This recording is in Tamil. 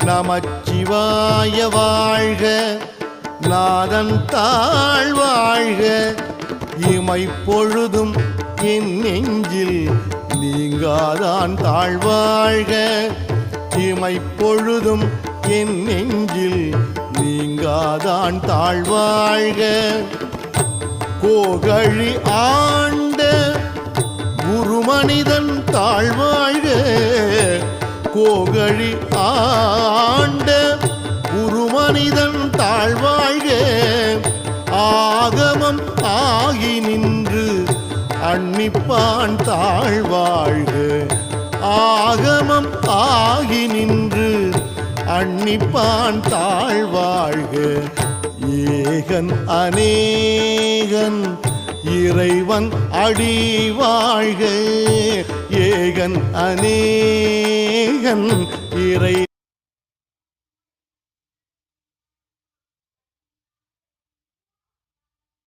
நமச்சிவாய வாழ்க, நாதன் தாழ் வாழ்க, இமைப்பொழுதும் என் நெஞ்சில் நீங்காதான் தாழ்வாழ்க, இமைப்பொழுதும் என் நெஞ்சில் நீங்காதான் தாழ்வாழ்க. கோகழி ஆண்ட குருமனிதன் தாழ்வாழ்க, கோகழி ஆண்ட குருமனிதன் தாழ்வாழ்க, ஆகமம் ஆகி நின்று அன்னிப்பான் தாழ்வாழ்க, ஆகமம் ஆகி நின்று அன்னிப்பான் தாழ்வாழ்க. ஏகன் அநேகன் இறைவன் அடி வாழ்க, ஏகன் அநேகன் இறை